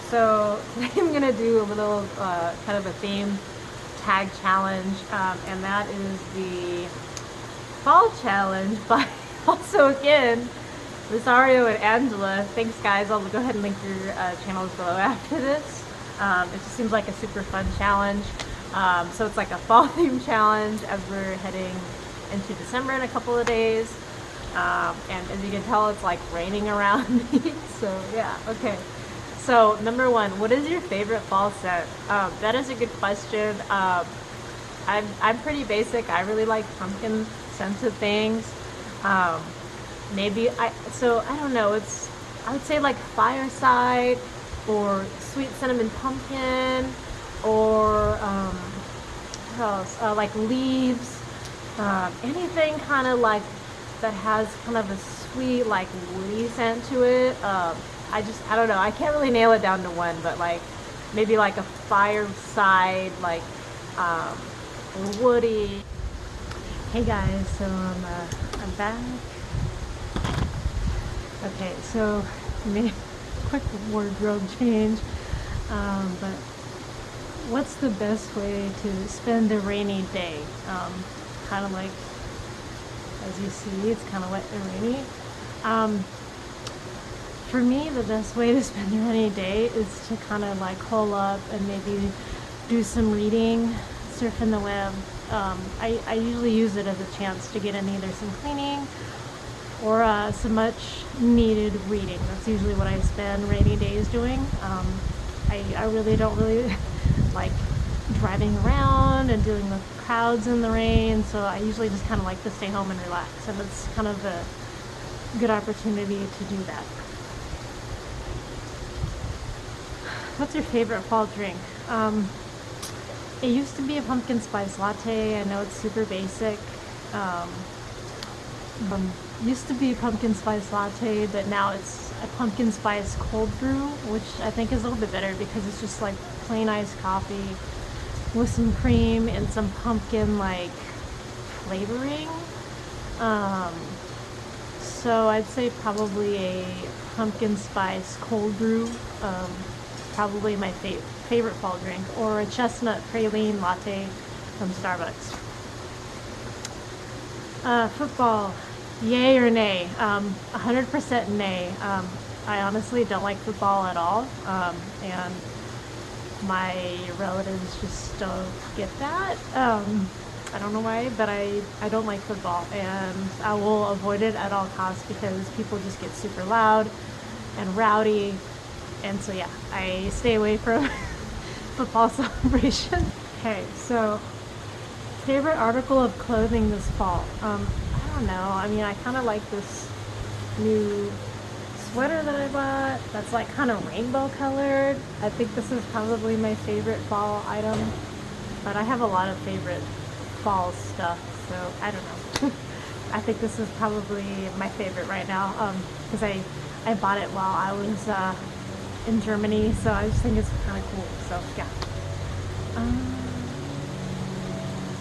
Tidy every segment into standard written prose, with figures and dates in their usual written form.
So today I'm gonna do a little kind of a theme tag challenge, and that is the fall challenge by also again Rosario and Angela. Thanks guys, I'll go ahead and link your channels below after this. It just seems like a super fun challenge. So it's like a fall theme challenge as we're heading into December in a couple of days. And as you can tell, it's like raining around me. So yeah, okay. So number one, what is your favorite fall scent? That is a good question. I'm pretty basic. I really like pumpkin scented things. Maybe I don't know. I would say like fireside or sweet cinnamon pumpkin or what else? Like leaves. Anything kind of like that has kind of a sweet like woody scent to it. I don't know. I can't really nail it down to one, but like maybe like a fireside, like woody. Hey guys, so I'm back. Okay, so I made a quick wardrobe change, but what's the best way to spend a rainy day? Kind of like, as you see, it's kind of wet and rainy. For me, the best way to spend a rainy day is to kind of like hole up and maybe do some reading, surfing the web. I usually use it as a chance to get in either some cleaning or some much needed reading. That's usually what I spend rainy days doing. I really don't like driving around and dealing with crowds in the rain, so I usually just kind of like to stay home and relax, and it's kind of a good opportunity to do that. What's your favorite fall drink? It used to be a pumpkin spice latte. I know it's super basic. Used to be pumpkin spice latte, but now it's a pumpkin spice cold brew, which I think is a little bit better because it's just like plain iced coffee with some cream and some pumpkin like flavoring. So I'd say probably a pumpkin spice cold brew. Probably my favorite fall drink, or a chestnut praline latte from Starbucks. Football, yay or nay? 100% nay. I honestly don't like football at all, and my relatives just don't get that. I don't know why, but I don't like football, and I will avoid it at all costs because people just get super loud and rowdy. And so yeah, I stay away from football celebration. Okay, so favorite article of clothing this fall. I don't know. I mean, I kind of like this new sweater that I bought that's like kind of rainbow colored. I think this is probably my favorite fall item, but I have a lot of favorite fall stuff, so I don't know. I think this is probably my favorite right now because I bought it while I was in Germany, so I just think it's kind of cool. So yeah.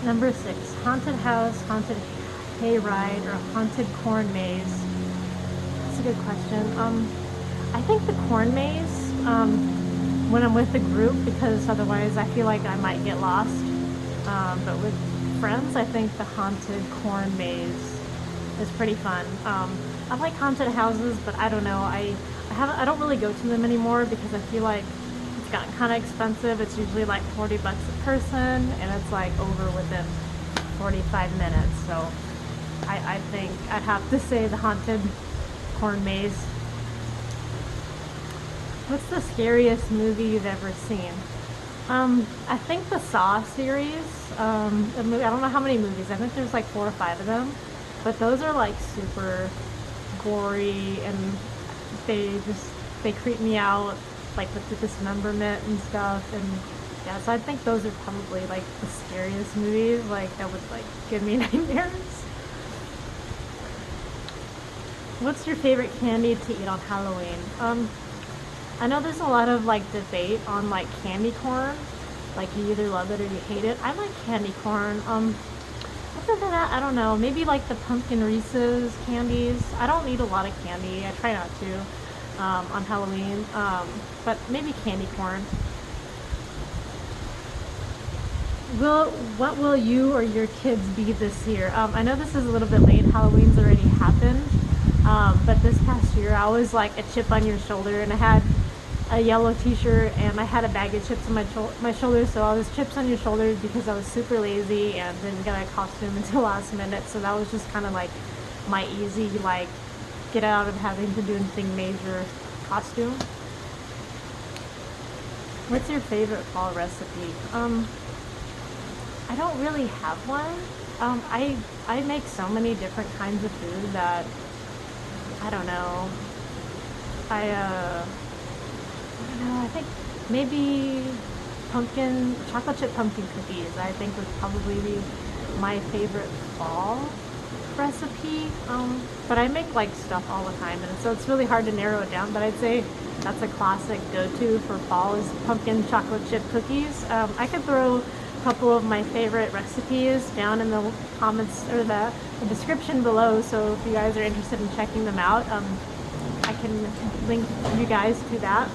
Number 6, haunted house, haunted hayride, or haunted corn maze. That's a good question. I think the corn maze when I'm with the group, because otherwise I feel like I might get lost. But with friends, I think the haunted corn maze is pretty fun. I like haunted houses, but I don't know. I don't really go to them anymore because I feel like it's gotten kind of expensive. It's usually like $40 a person, and it's like over within 45 minutes. So I think I'd have to say the haunted corn maze. What's the scariest movie you've ever seen? I think the Saw series. I don't know how many movies. I think there's like 4 or 5 of them, but those are like super gory, and they creep me out, like with the dismemberment and stuff. And yeah, so I think those are probably like the scariest movies, like that would like give me nightmares. What's your favorite candy to eat on Halloween? I know there's a lot of like debate on like candy corn, like you either love it or you hate it. I like candy corn. Other than that, I don't know. Maybe like the pumpkin Reese's candies. I don't eat a lot of candy. I try not to. on Halloween, but maybe candy corn. What will you or your kids be this year? I know this is a little bit late. Halloween's already happened, but this past year I was like a chip on your shoulder, and I had a yellow T-shirt and I had a bag of chips on my shoulders. So I was chips on your shoulders because I was super lazy and didn't get a costume until last minute. So that was just kind of like my easy like get out of having to do anything major costume. What's your favorite fall recipe? I don't really have one. I make so many different kinds of food that I don't know. I don't know. I think maybe chocolate chip pumpkin cookies. I think would probably be my favorite fall recipe. But I make like stuff all the time, and so it's really hard to narrow it down. But I'd say that's a classic go-to for fall is pumpkin chocolate chip cookies. I could throw couple of my favorite recipes down in the comments or the description below, so if you guys are interested in checking them out, I can link you guys to that.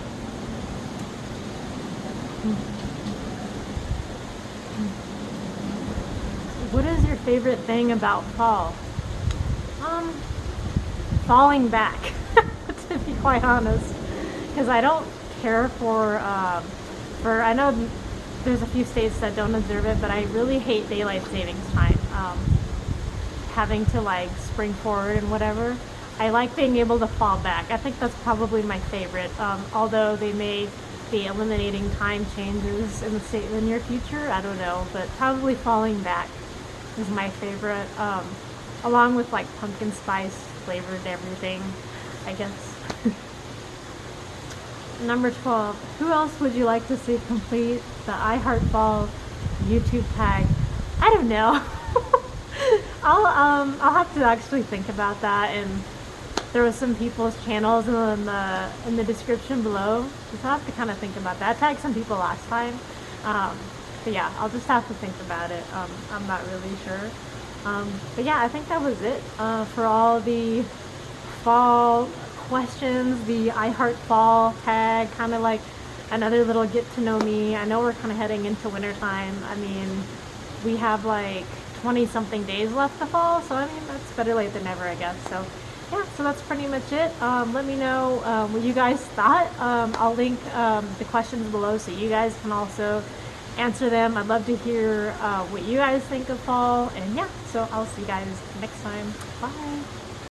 What is your favorite thing about fall? Falling back, to be quite honest, because I don't care for I know there's a few states that don't observe it, but I really hate daylight savings time. Having to like spring forward and whatever. I like being able to fall back. I think that's probably my favorite. Although they may be eliminating time changes in the near future, I don't know. But probably falling back is my favorite. Along with like pumpkin spice flavored everything, I guess. Number 12. Who else would you like to see complete the I Heart Fall YouTube tag? I don't know. I'll have to actually think about that, and there was some people's channels in the description below. So I'll have to kind of think about that. I tagged some people last time, but yeah, I'll just have to think about it. I'm not really sure. But yeah, I think that was it for all the fall questions, the I Heart Fall tag, kind of like another little get to know me. I know we're kind of heading into winter time. I mean, we have like 20 something days left to fall, so I mean, that's better late than never, I guess. So yeah, so that's pretty much it. Let me know what you guys thought. I'll link the questions below so you guys can also answer them. I'd love to hear what you guys think of fall, and yeah, so I'll see you guys next time. Bye.